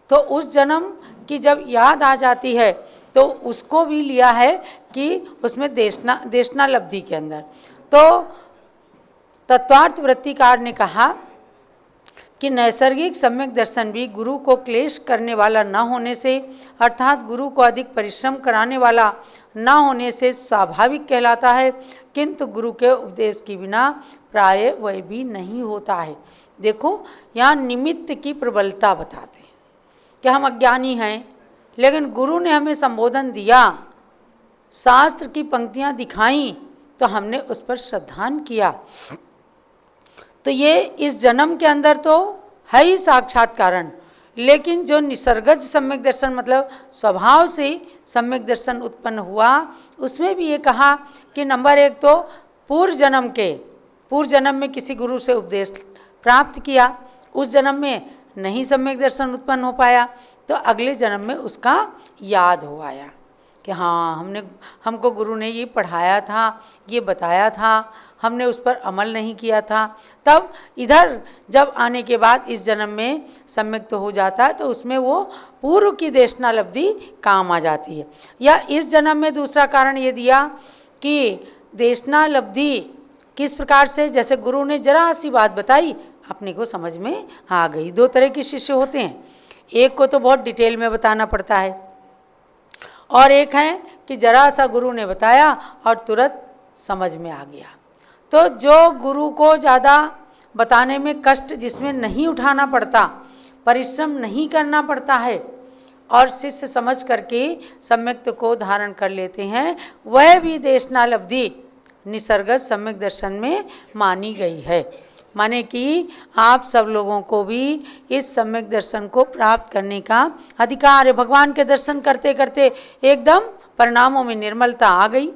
तो उस जन्म की जब याद आ जाती है तो उसको भी लिया है कि उसमें देशना लब्धि के अंदर। तो तत्वार्थ वृत्तिकार ने कहा कि नैसर्गिक सम्यक दर्शन भी गुरु को क्लेश करने वाला न होने से, अर्थात गुरु को अधिक परिश्रम कराने वाला न होने से स्वाभाविक कहलाता है, किंतु गुरु के उपदेश के बिना प्राय वह भी नहीं होता है। देखो यहाँ निमित्त की प्रबलता बताते हैं कि हम अज्ञानी हैं, लेकिन गुरु ने हमें संबोधन दिया, शास्त्र की पंक्तियाँ दिखाई, तो हमने उस पर श्रद्धान किया। तो ये इस जन्म के अंदर तो है ही साक्षात कारण, लेकिन जो निसर्गज सम्यक दर्शन मतलब स्वभाव से सम्यक दर्शन उत्पन्न हुआ, उसमें भी ये कहा कि नंबर एक तो पूर्व जन्म में किसी गुरु से उपदेश प्राप्त किया, उस जन्म में नहीं सम्यक दर्शन उत्पन्न हो पाया, तो अगले जन्म में उसका याद हो आया कि हाँ हमको गुरु ने ये पढ़ाया था, ये बताया था, हमने उस पर अमल नहीं किया था। तब इधर जब आने के बाद इस जन्म में सम्यक तो हो जाता है, तो उसमें वो पूर्व की देशना लब्धि काम आ जाती है। या इस जन्म में दूसरा कारण ये दिया कि देशना लब्धि किस प्रकार से, जैसे गुरु ने जरा सी बात बताई, अपने को समझ में आ गई। दो तरह के शिष्य होते हैं, एक को तो बहुत डिटेल में बताना पड़ता है, और एक है कि जरा सा गुरु ने बताया और तुरंत समझ में आ गया। तो जो गुरु को ज़्यादा बताने में कष्ट जिसमें नहीं उठाना पड़ता, परिश्रम नहीं करना पड़ता है, और शिष्य समझ करके सम्यक्त को धारण कर लेते हैं, वह भी देशना लब्धि निसर्गज सम्यक दर्शन में मानी गई है। माने कि आप सब लोगों को भी इस सम्यक दर्शन को प्राप्त करने का अधिकार है। भगवान के दर्शन करते करते एकदम परिणामों में निर्मलता आ गई।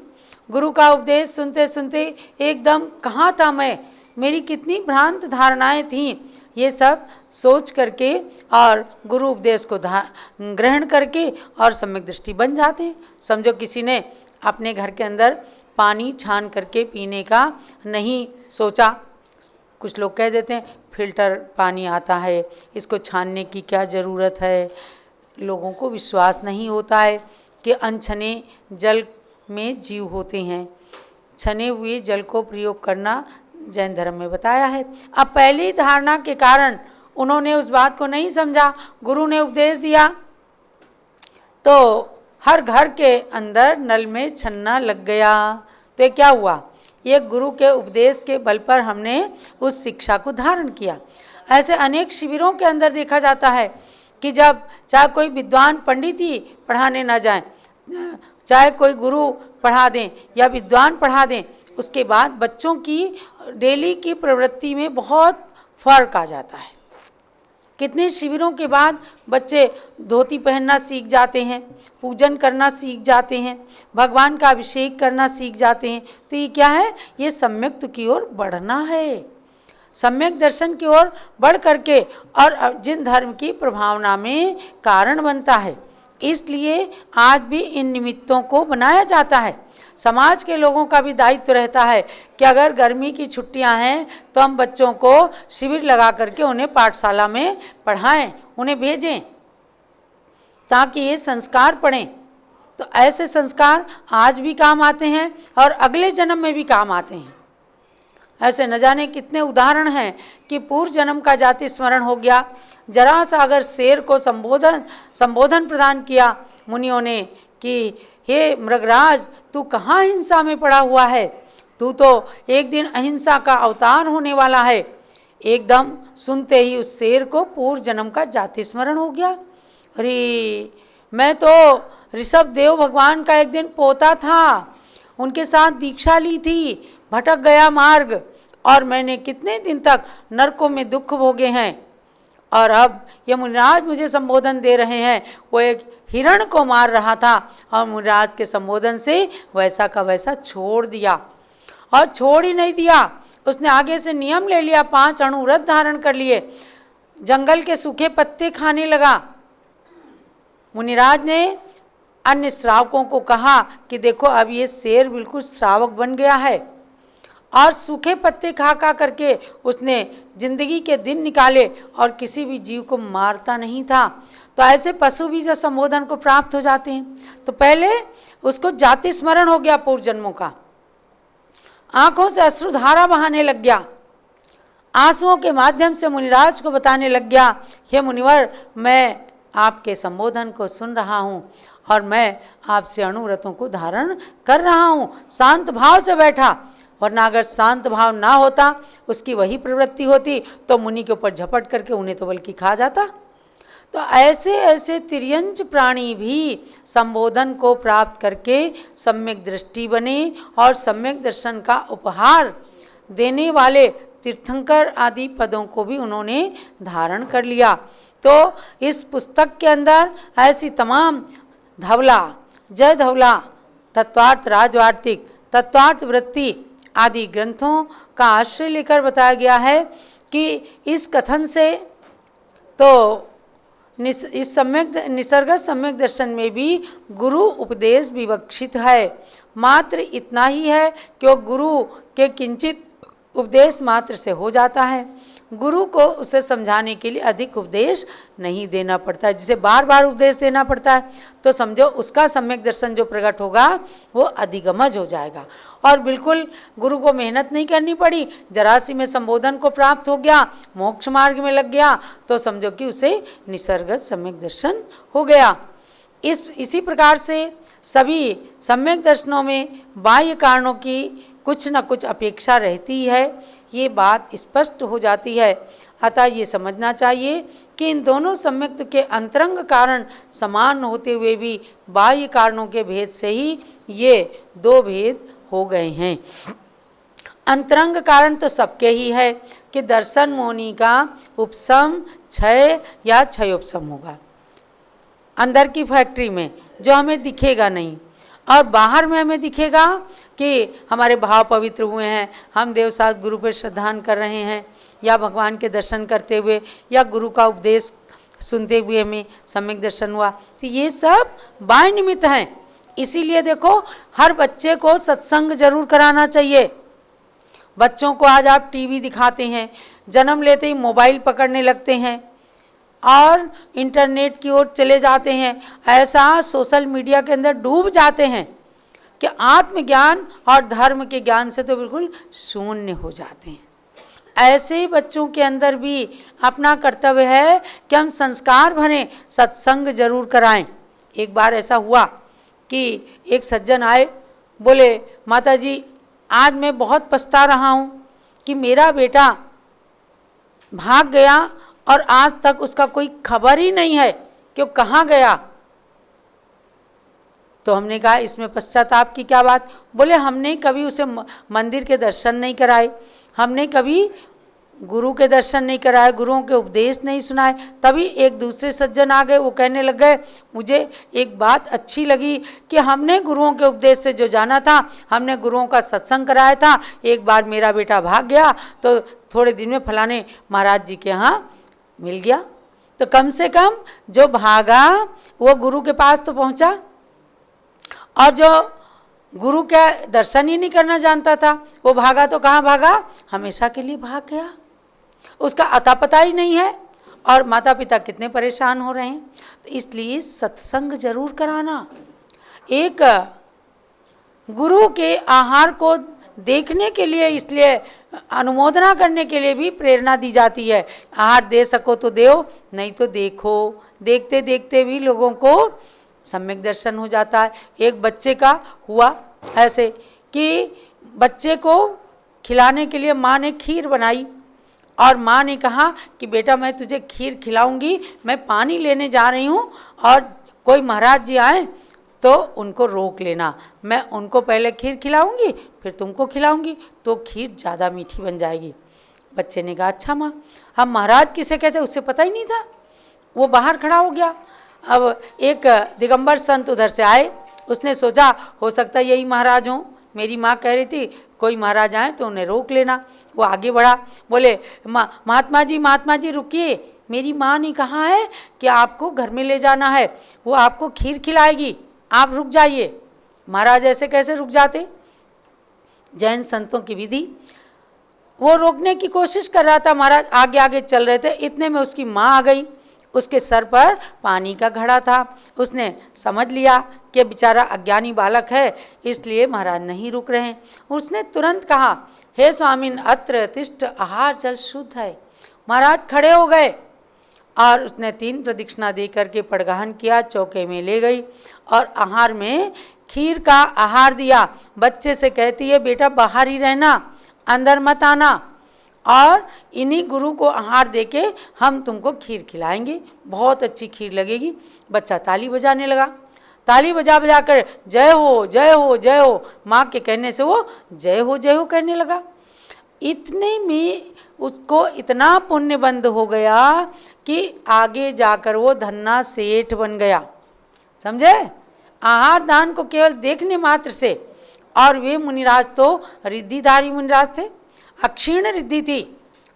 गुरु का उपदेश सुनते सुनते एकदम कहाँ था मैं, मेरी कितनी भ्रांत धारणाएं थीं, ये सब सोच करके और गुरु उपदेश को ग्रहण करके और सम्यक दृष्टि बन जाते हैं। समझो किसी ने अपने घर के अंदर पानी छान करके पीने का नहीं सोचा, कुछ लोग कह देते हैं फिल्टर पानी आता है, इसको छानने की क्या ज़रूरत है। लोगों को विश्वास नहीं होता है कि अनछने जल में जीव होते हैं, छने हुए जल को प्रयोग करना जैन धर्म में बताया है। अब पहली धारणा के कारण उन्होंने उस बात को नहीं समझा, गुरु ने उपदेश दिया तो हर घर के अंदर नल में छन्ना लग गया। तो ये क्या हुआ, ये गुरु के उपदेश के बल पर हमने उस शिक्षा को धारण किया। ऐसे अनेक शिविरों के अंदर देखा जाता है कि जब चाहे कोई विद्वान पंडित ही पढ़ाने ना जाए, चाहे कोई गुरु पढ़ा दें या विद्वान पढ़ा दें, उसके बाद बच्चों की डेली की प्रवृत्ति में बहुत फर्क आ जाता है। कितने शिविरों के बाद बच्चे धोती पहनना सीख जाते हैं, पूजन करना सीख जाते हैं, भगवान का अभिषेक करना सीख जाते हैं। तो ये क्या है, ये सम्यक्त की ओर बढ़ना है, सम्यक दर्शन की ओर बढ़ करके और जिन धर्म की प्रभावना में कारण बनता है। इसलिए आज भी इन निमित्तों को बनाया जाता है। समाज के लोगों का भी दायित्व रहता है कि अगर गर्मी की छुट्टियां हैं तो हम बच्चों को शिविर लगा करके उन्हें पाठशाला में पढ़ाएं, उन्हें भेजें ताकि ये संस्कार पढ़ें। तो ऐसे संस्कार आज भी काम आते हैं और अगले जन्म में भी काम आते हैं। ऐसे न जाने कितने उदाहरण हैं कि पूर्व जन्म का जाति स्मरण हो गया, जरा सा अगर शेर को संबोधन प्रदान किया मुनियों ने कि हे मृगराज, तू कहाँ हिंसा में पड़ा हुआ है, तू तो एक दिन अहिंसा का अवतार होने वाला है। एकदम सुनते ही उस शेर को पूर्व जन्म का जाति स्मरण हो गया। अरे मैं तो ऋषभ देव भगवान का एक दिन पोता था, उनके साथ दीक्षा ली थी, भटक गया मार्ग और मैंने कितने दिन तक नरकों में दुख भोगे हैं, और अब ये मुनिराज मुझे संबोधन दे रहे हैं। वो एक हिरण को मार रहा था और मुनिराज के संबोधन से वैसा का वैसा छोड़ दिया, और छोड़ ही नहीं दिया, उसने आगे से नियम ले लिया, 5 अणु व्रत धारण कर लिए, जंगल के सूखे पत्ते खाने लगा। मुनिराज ने अन्य श्रावकों को कहा कि देखो अब ये शेर बिल्कुल श्रावक बन गया है, और सूखे पत्ते खा खा करके उसने जिंदगी के दिन निकाले और किसी भी जीव को मारता नहीं था। तो ऐसे पशु भी जब संबोधन को प्राप्त हो जाते हैं। तो पहले उसको जाति स्मरण हो गया पूर्व जन्मों का, आंखों से अश्रुधारा बहाने लग गया, आंसुओं के माध्यम से मुनिराज को बताने लग गया, हे मुनिवर, मैं आपके संबोधन को सुन रहा हूँ और मैं आपसे अणुव्रतों को धारण कर रहा हूँ। शांत भाव से बैठा, वरना अगर शांत भाव ना होता, उसकी वही प्रवृत्ति होती तो मुनि के ऊपर झपट करके उन्हें तो बल्कि खा जाता। तो ऐसे ऐसे तिर्यंच प्राणी भी संबोधन को प्राप्त करके सम्यक दृष्टि बने और सम्यक दर्शन का उपहार देने वाले तीर्थंकर आदि पदों को भी उन्होंने धारण कर लिया। तो इस पुस्तक के अंदर ऐसी तमाम धवला, जय धवला, तत्वार्थ राजवार्तिक, तत्वार्थ वृत्ति आदि ग्रंथों का आश्रय लेकर बताया गया है कि इस कथन से तो इस सम्यक निसर्ग सम्यक दर्शन में भी गुरु उपदेश विवक्षित है। मात्र इतना ही है कि वो गुरु के किंचित उपदेश मात्र से हो जाता है, गुरु को उसे समझाने के लिए अधिक उपदेश नहीं देना पड़ता है। जिसे बार बार उपदेश देना पड़ता है तो समझो उसका सम्यक दर्शन जो प्रकट होगा वो अधिगमज हो जाएगा। और बिल्कुल गुरु को मेहनत नहीं करनी पड़ी, जरासी में संबोधन को प्राप्त हो गया, मोक्ष मार्ग में लग गया, तो समझो कि उसे निसर्गत सम्यक दर्शन हो गया। इसी प्रकार से सभी सम्यक दर्शनों में बाह्य कारणों की कुछ न कुछ अपेक्षा रहती है, ये बात स्पष्ट हो जाती है। अतः ये समझना चाहिए कि इन दोनों सम्यक्त के अंतरंग कारण समान होते हुए भी बाह्य कारणों के भेद से ही ये दो भेद हो गए हैं। अंतरंग कारण तो सबके ही है कि दर्शन मोहनी का उपशम क्षय या क्षयोपशम होगा अंदर की फैक्ट्री में, जो हमें दिखेगा नहीं, और बाहर में हमें दिखेगा कि हमारे भाव पवित्र हुए हैं, हम देवसात गुरु पर श्रद्धान कर रहे हैं, या भगवान के दर्शन करते हुए या गुरु का उपदेश सुनते हुए हमें सम्यक दर्शन हुआ। तो ये सब बाह्य निमित्त हैं। इसीलिए देखो हर बच्चे को सत्संग जरूर कराना चाहिए। बच्चों को आज आप टीवी दिखाते हैं, जन्म लेते ही मोबाइल पकड़ने लगते हैं और इंटरनेट की ओर चले जाते हैं, ऐसा सोशल मीडिया के अंदर डूब जाते हैं कि आत्मज्ञान और धर्म के ज्ञान से तो बिल्कुल शून्य हो जाते हैं। ऐसे ही बच्चों के अंदर भी अपना कर्तव्य है कि हम संस्कार भरें, सत्संग जरूर कराएं। एक बार ऐसा हुआ कि एक सज्जन आए, बोले माता जी आज मैं बहुत पछता रहा हूँ कि मेरा बेटा भाग गया और आज तक उसका कोई खबर ही नहीं है कि वो कहाँ गया। तो हमने कहा इसमें पश्चाताप की क्या बात। बोले हमने कभी उसे मंदिर के दर्शन नहीं कराए, हमने कभी गुरु के दर्शन नहीं कराए, गुरुओं के उपदेश नहीं सुनाए। तभी एक दूसरे सज्जन आ गए, वो कहने लग गए मुझे एक बात अच्छी लगी कि हमने गुरुओं के उपदेश से जो जाना था, हमने गुरुओं का सत्संग कराया था, एक बार मेरा बेटा भाग गया तो थोड़े दिन में फलाने महाराज जी के यहाँ मिल गया। तो कम से कम जो भागा वो गुरु के पास तो पहुँचा, और जो गुरु के दर्शन ही नहीं करना जानता था वो भागा तो कहाँ भागा, हमेशा के लिए भाग गया, उसका अता पता ही नहीं है। और माता पिता कितने परेशान हो रहे हैं। तो इसलिए सत्संग जरूर कराना। एक गुरु के आहार को देखने के लिए, इसलिए अनुमोदना करने के लिए भी प्रेरणा दी जाती है। आहार दे सको तो दो, नहीं तो देखो। देखते देखते भी लोगों को सम्यक दर्शन हो जाता है। एक बच्चे का हुआ ऐसे कि बच्चे को खिलाने के लिए माँ ने खीर बनाई और माँ ने कहा कि बेटा मैं तुझे खीर खिलाऊंगी, मैं पानी लेने जा रही हूँ और कोई महाराज जी आए तो उनको रोक लेना, मैं उनको पहले खीर खिलाऊंगी फिर तुमको खिलाऊंगी, तो खीर ज़्यादा मीठी बन जाएगी। बच्चे ने कहा अच्छा माँ। हम महाराज किसे कहते उससे पता ही नहीं था, वो बाहर खड़ा हो गया। अब एक दिगंबर संत उधर से आए, उसने सोचा हो सकता है यही महाराज हों, मेरी माँ कह रही थी कोई महाराज आए तो उन्हें रोक लेना। वो आगे बढ़ा, बोले महात्मा जी रुकिए, मेरी माँ ने कहा है कि आपको घर में ले जाना है, वो आपको खीर खिलाएगी, आप रुक जाइए। महाराज ऐसे कैसे रुक जाते। जैन संतों की विधि। वो रोकने की कोशिश कर रहा था, महाराज आगे आगे चल रहे थे, इतने में उसकी माँ आ गई। उसके सर पर पानी का घड़ा था। उसने समझ लिया कि बेचारा अज्ञानी बालक है, इसलिए महाराज नहीं रुक रहे हैं। उसने तुरंत कहा, हे स्वामिन अत्र तिष्ठ, आहार जल शुद्ध है। महाराज खड़े हो गए और उसने 3 प्रदक्षिणा दे करके पड़गाहन किया, चौके में ले गई और आहार में खीर का आहार दिया। बच्चे से कहती है, बेटा बाहर ही रहना, अंदर मत आना, और इन्हीं गुरु को आहार देके हम तुमको खीर खिलाएंगे, बहुत अच्छी खीर लगेगी। बच्चा ताली बजाने लगा, ताली बजा बजा कर जय हो जय हो जय हो, माँ के कहने से वो जय हो कहने लगा। इतने में उसको इतना पुण्य बंद हो गया कि आगे जाकर वो धन्ना सेठ बन गया। समझे? आहार दान को केवल देखने मात्र से। और वे मुनिराज तो रिद्धिधारी मुनिराज थे, अक्षीण रिद्धि थी।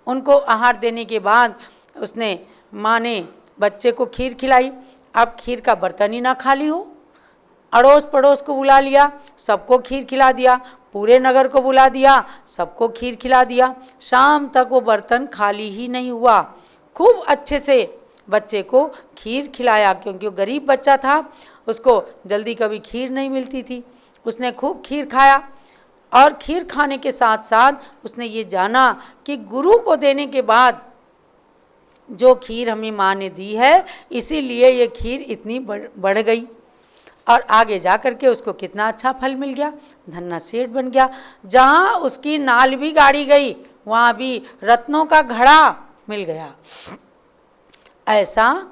उनको आहार देने के बाद उसने माँ ने बच्चे को खीर खिलाई। अब खीर का बर्तन ही ना खाली हो, अड़ोस पड़ोस को बुला लिया, सबको खीर खिला दिया, पूरे नगर को बुला दिया, सबको खीर खिला दिया। शाम तक वो बर्तन खाली ही नहीं हुआ। खूब अच्छे से बच्चे को खीर खिलाया, क्योंकि वो गरीब बच्चा था, उसको जल्दी कभी खीर नहीं मिलती थी। उसने खूब खीर खाया और खीर खाने के साथ साथ उसने ये जाना कि गुरु को देने के बाद जो खीर हमें माँ ने दी है, इसीलिए ये खीर इतनी बढ़ गई। और आगे जा कर के उसको कितना अच्छा फल मिल गया, धन्ना सेठ बन गया। जहाँ उसकी नाल भी गाड़ी गई, वहाँ भी रत्नों का घड़ा मिल गया। ऐसा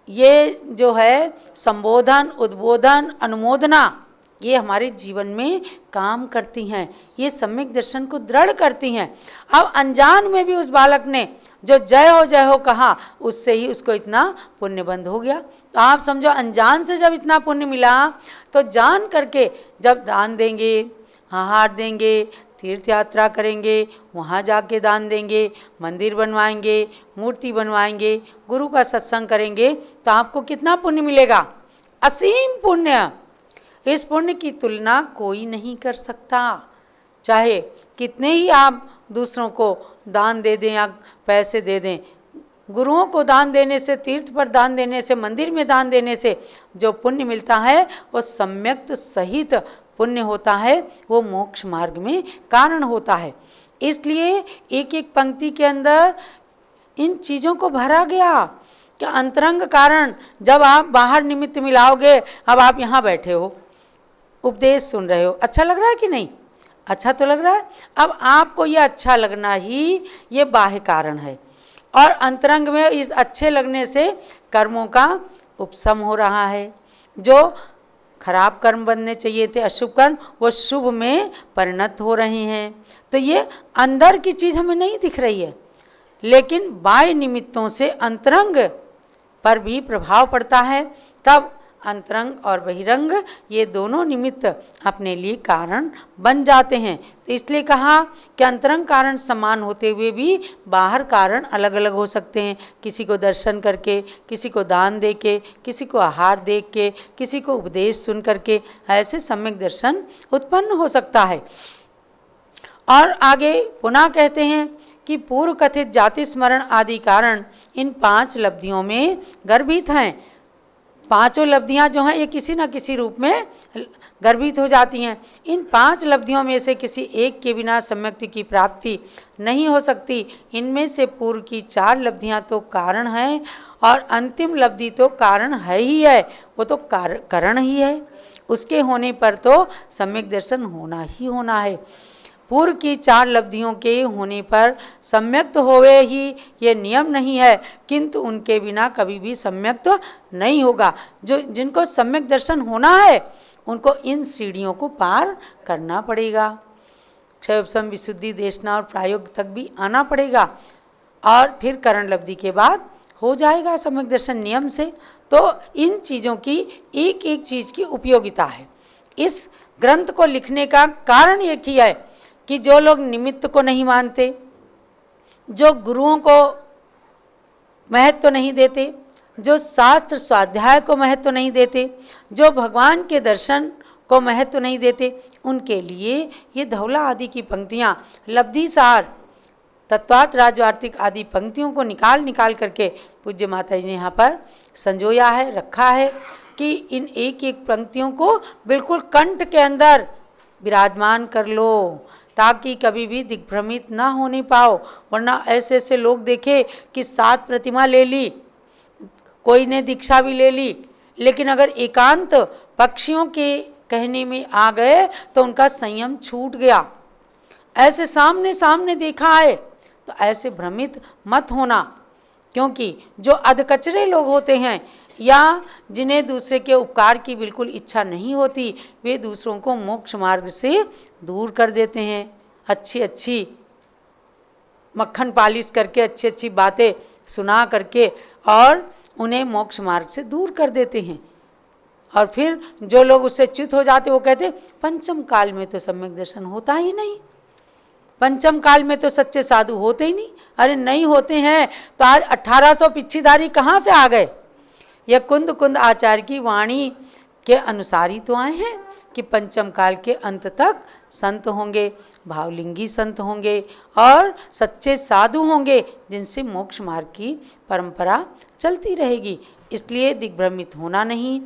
ये जो है संबोधन, उद्बोधन, अनुमोदना, ये हमारे जीवन में काम करती हैं, ये सम्यक दर्शन को दृढ़ करती हैं। अब अनजान में भी उस बालक ने जो जय हो कहा, उससे ही उसको इतना पुण्य बंद हो गया। तो आप समझो, अनजान से जब इतना पुण्य मिला, तो जान करके जब दान देंगे, आहार देंगे, तीर्थ यात्रा करेंगे, वहाँ जाके दान देंगे, मंदिर बनवाएंगे, मूर्ति बनवाएंगे, गुरु का सत्संग करेंगे, तो आपको कितना पुण्य मिलेगा? असीम पुण्य। इस पुण्य की तुलना कोई नहीं कर सकता। चाहे कितने ही आप दूसरों को दान दे दें या पैसे दे दें, गुरुओं को दान देने से, तीर्थ पर दान देने से, मंदिर में दान देने से जो पुण्य मिलता है, वो सम्यक सहित पुण्य होता है, वो मोक्ष मार्ग में कारण होता है। इसलिए एक एक पंक्ति के अंदर इन चीज़ों को भरा गया कि अंतरंग कारण। जब आप बाहर निमित्त मिलाओगे, अब आप यहाँ बैठे हो, उपदेश सुन रहे हो, अच्छा लग रहा है कि नहीं? अच्छा तो लग रहा है। अब आपको ये अच्छा लगना ही ये बाह्य कारण है, और अंतरंग में इस अच्छे लगने से कर्मों का उपशम हो रहा है। जो खराब कर्म बनने चाहिए थे, अशुभ कर्म, वो शुभ में परिणत हो रहे हैं। तो ये अंदर की चीज़ हमें नहीं दिख रही है, लेकिन बाह्य निमित्तों से अंतरंग पर भी प्रभाव पड़ता है। तब अंतरंग और बहिरंग, ये दोनों निमित्त अपने लिए कारण बन जाते हैं। तो इसलिए कहा कि अंतरंग कारण समान होते हुए भी बाहर कारण अलग अलग हो सकते हैं। किसी को दर्शन करके, किसी को दान दे के, किसी को आहार दे के, किसी को उपदेश सुन करके, ऐसे सम्यक दर्शन उत्पन्न हो सकता है। और आगे पुनः कहते हैं कि पूर्व कथित जाति स्मरण आदि कारण इन 5 लब्धियों में गर्भित हैं। पांचों लब्धियां जो हैं, ये किसी न किसी रूप में गर्भित हो जाती हैं। इन 5 लब्धियों में से किसी एक के बिना सम्यक्ति की प्राप्ति नहीं हो सकती। इनमें से पूर्व की 4 लब्धियां तो कारण हैं, और अंतिम लब्धि तो कारण है ही है, वो तो कारण ही है। उसके होने पर तो सम्यक दर्शन होना ही होना है। पूर्व की 4 लब्धियों के होने पर सम्यक्त होवे ही ये नियम नहीं है, किंतु उनके बिना कभी भी सम्यक्त नहीं होगा। जिनको सम्यक दर्शन होना है, उनको इन सीढ़ियों को पार करना पड़ेगा। क्षय उपशम विशुद्धि देशना और प्रायोग तक भी आना पड़ेगा, और फिर करण लब्धि के बाद हो जाएगा सम्यक दर्शन नियम से। तो इन चीज़ों की एक एक चीज़ की उपयोगिता है। इस ग्रंथ को लिखने का कारण एक ही है कि जो लोग निमित्त को नहीं मानते, जो गुरुओं को महत्व नहीं देते, जो शास्त्र स्वाध्याय को महत्व नहीं देते, जो भगवान के दर्शन को महत्व नहीं देते, उनके लिए ये धौला आदि की पंक्तियाँ, लब्धिसार, तत्वार्थ, राजवार्तिक आदि पंक्तियों को निकाल निकाल करके पूज्य माता जी ने यहाँ पर संजोया है, रखा है कि इन एक एक पंक्तियों को बिल्कुल कंठ के अंदर विराजमान कर लो, ताकि कभी भी दिग्भ्रमित ना होने पाओ। वरना ऐसे ऐसे लोग देखे कि 7 प्रतिमा ले ली, कोई ने दीक्षा भी ले ली, लेकिन अगर एकांत पक्षियों के कहने में आ गए तो उनका संयम छूट गया। ऐसे सामने सामने देखा है तो ऐसे भ्रमित मत होना, क्योंकि जो अधकचरे लोग होते हैं या जिन्हें दूसरे के उपकार की बिल्कुल इच्छा नहीं होती, वे दूसरों को मोक्ष मार्ग से दूर कर देते हैं। अच्छी अच्छी मक्खन पालिश करके, अच्छी अच्छी बातें सुना करके और उन्हें मोक्ष मार्ग से दूर कर देते हैं। और फिर जो लोग उससे च्युत हो जाते वो कहते पंचम काल में तो सम्यक दर्शन होता ही नहीं, पंचम काल में तो सच्चे साधु होते ही नहीं। अरे नहीं होते हैं तो आज 1800 पिच्छीधारी कहाँ से आ गए? यह कुंद कुंद आचार्य की वाणी के अनुसार ही तो आए हैं कि पंचम काल के अंत तक संत होंगे, भावलिंगी संत होंगे और सच्चे साधु होंगे, जिनसे मोक्ष मार्ग की परंपरा चलती रहेगी। इसलिए दिग्भ्रमित होना नहीं।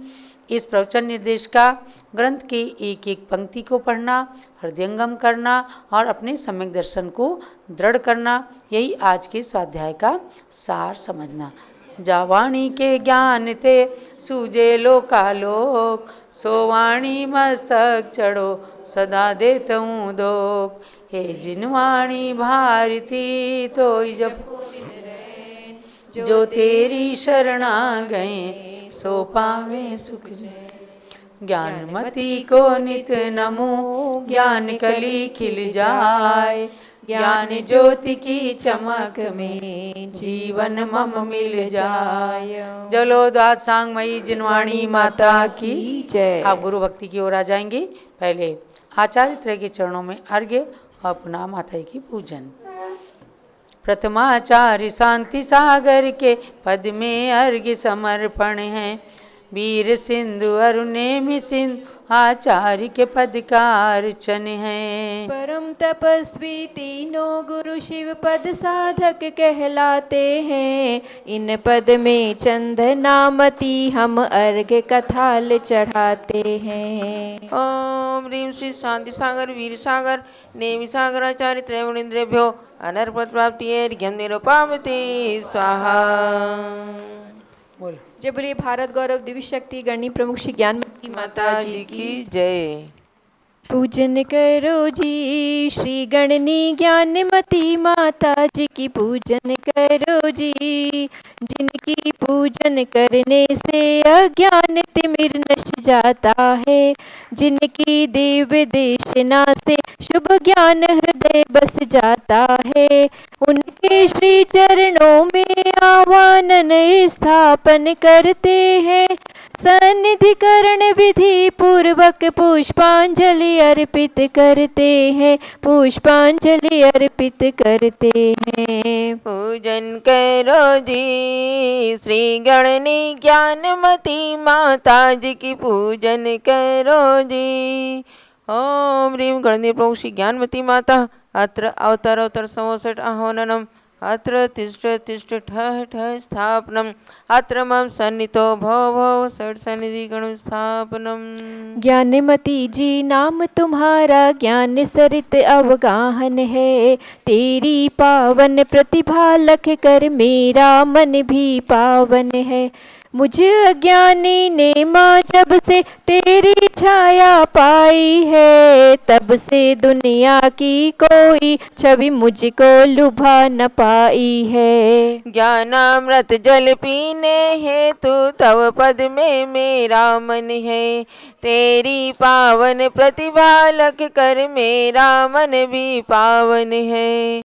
इस प्रवचन निर्देश का ग्रंथ के एक एक पंक्ति को पढ़ना, हृदयंगम करना और अपने सम्यक दर्शन को दृढ़ करना, यही आज के स्वाध्याय का सार समझना। जावाणी के ज्ञान ते सूझे लोकालोक, सो वाणी मस्तक चढ़ो सदा देतऊँ दोक। हे जिन वाणी भारती तो जब जो तेरी शरणा गए, सो पावे सुख। ज्ञानमती को नित नमो, ज्ञान कली खिल जाए, ज्ञान ज्योति की चमक में जीवन मम मिल जाए। जलोदात सांगमयी जिनवाणी माता की जय। आप गुरु भक्ति की ओर आ जाएंगे। पहले आचार्य त्रय के चरणों में अर्घ्य और पुनः माता की पूजन। प्रथमाचार्य शांति सागर के पद में अर्घ्य समर्पण है। वीर सिंधु अरुणेमि सिंधु आचार्य के पद का अर्चन है। परम तपस्वी तीनों गुरु शिव पद साधक कहलाते हैं। इन पद में चंदनामती हम अर्घ्य कथाल चढ़ाते हैं। ओम ह्रीं श्री शांति सागर वीर सागर नेमि सागर आचार्य त्रयगुणेन्द्रेभ्यो अनर्पद प्राप्ति अर्घ्यं निरुपामते स्वाहा। बोलो। जय बोलिए भारत गौरव दिव्य शक्ति गणी प्रमुख श्री ज्ञानमती माता जी की जय। पूजन करो जी श्री गणनी ज्ञानमती माता जी की पूजन करो जी। जिनकी पूजन करने से अज्ञान तिमिर नश जाता है। जिनकी दिव्य देशना से शुभ ज्ञान हृदय बस जाता है। उनके श्री चरणों में आवानन स्थापन करते हैं। सन्निधिकरण विधि पूर्वक पुष्पांजलि अर्पित करते हैं। पुष्पांजलि अर्पित करते हैं। पूजन करो जी श्री गणनी ज्ञानमती माता जी की पूजन करो जी। ओम ह्रीं गणनी प्रभु श्री ज्ञानमती माता अत्र अवतर अवतर 67 आह्वाननम अत्र तिष्ठ तिष्ठ ठः ठः स्थापनम अत्र मम सन्नितो भव भव षट् सन्निधि गण स्थापनम। ज्ञानमती जी नाम तुम्हारा ज्ञान सरित अवगाहन है। तेरी पावन प्रतिभा लख कर मेरा मन भी पावन है। मुझे अज्ञानी ने माँ जब से तेरी छाया पाई है। तब से दुनिया की कोई छवि मुझको लुभा न पाई है। ज्ञानामृत जल पीने हेतु तव पद में मेरा मन है। तेरी पावन प्रतिभा लख कर मेरा मन भी पावन है।